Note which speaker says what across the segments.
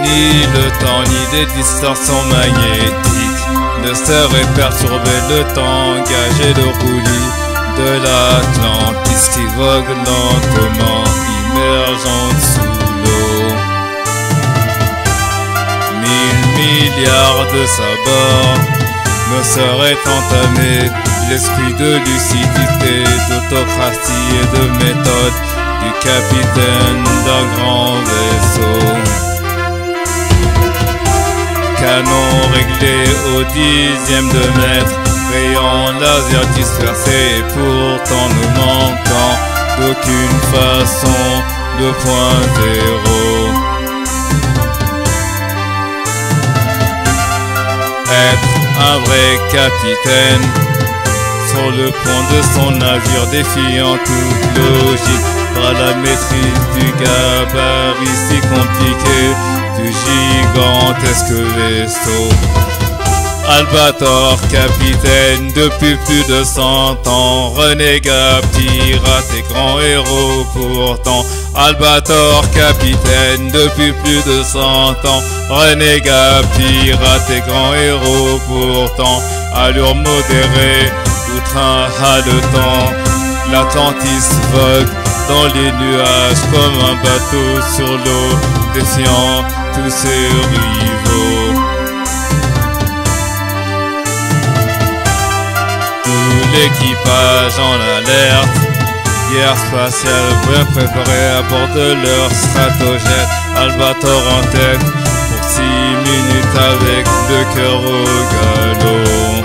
Speaker 1: Ni le temps ni les distorsions magnétiques ne sauraient perturber le temps engagé de roulis de l'Atlantis qui vogue lentement, immergeant sous l'eau. 1000 milliards de sabords ne sauraient entamer l'esprit de lucidité, d'autocratie et de méthode du capitaine d'un grand vaisseau. Canon réglé au 10e de mètre, rayons laser dispersés et pourtant nous manquant d'aucune façon de point zéro. Être un vrai capitaine sur le pont de son navire défiant toute logique par la maîtrise du gabarit si compliqué du gigantesque vaisseau. Albator, capitaine depuis plus de 100 ans, renégat, pirate et grand héros pourtant. Albator, capitaine depuis plus de 100 ans, renégat, pirate et grand héros pourtant. Allure modérée, tout train haletant, l'Atlantis vogue dans les nuages comme un bateau sur l'eau, défiant tous ses rivaux. L'équipage en alerte, guerre spatiale bien préparée à bord de leur stratogène. Albator en tête pour 6 minutes avec le cœur au galop.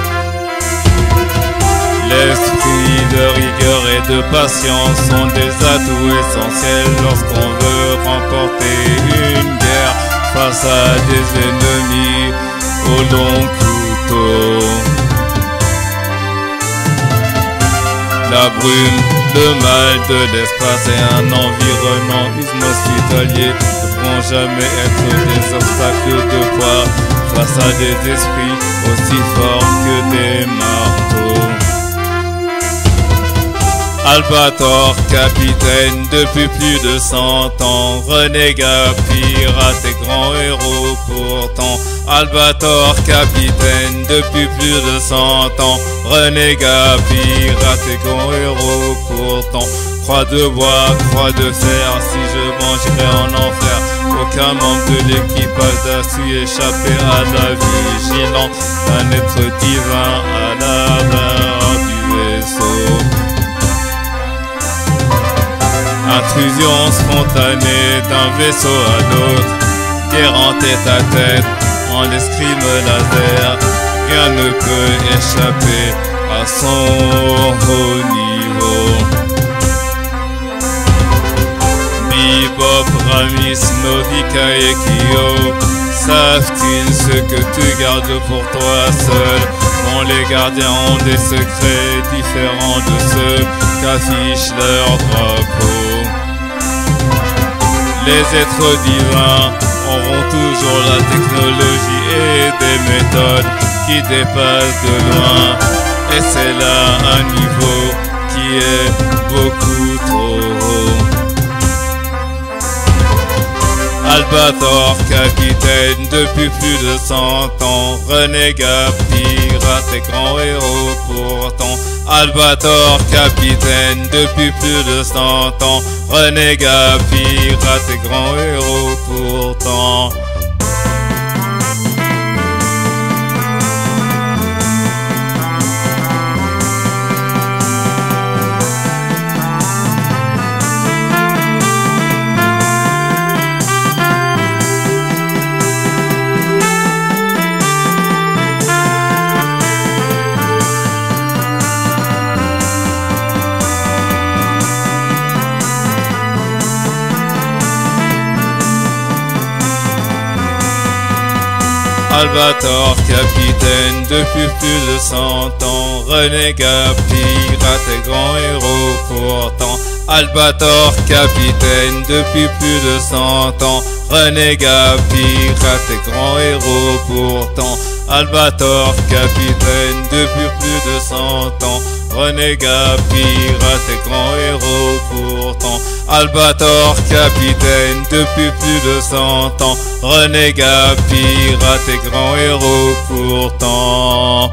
Speaker 1: L'esprit de rigueur et de patience sont des atouts essentiels lorsqu'on veut remporter une guerre face à des ennemis au long couteau. La brume, le mal de l'espace et un environnement inhospitalier ne pourront jamais être des obstacles de poids face à des esprits aussi forts que des marteaux. Albator, capitaine depuis plus de 100 ans, renégat, pirate et grand héros pourtant. Albator, capitaine depuis plus de 100 ans, renégat, pirate et grand héros pourtant. Croix de bois, croix de fer, si je mangerai en enfer, aucun membre de l'équipage n'a su échapper à la vigilance d'un être divin à la barre du vaisseau. Intrusion spontanée d'un vaisseau à l'autre, guerre en tête à tête, en escrime laser, rien ne peut échapper à son haut niveau. Bebop, Ramis, Novika et Kyo, savent-ils ce que tu gardes pour toi seul? Bon, les gardiens ont des secrets différents de ceux qu'affiche leur drapeau. Les êtres divins auront toujours la technologie et des méthodes qui dépassent de loin, et c'est là un niveau qui est beaucoup trop haut. Albator, capitaine depuis plus de 100 ans, renégat, pirate et grand héros pourtant. Albator, capitaine depuis plus de 100 ans, renégat, pirate et grand héros pourtant. Albator, capitaine depuis plus de 100 ans, renégat, pirate et grand héros pourtant. Albator, capitaine depuis plus de 100 ans, renégat, pirate et grand héros pourtant. Albator, capitaine depuis plus de 100 ans, renégat, pirate et grand héros pourtant. Albator capitaine depuis plus de 100 ans, renégat pirate et grand héros pourtant.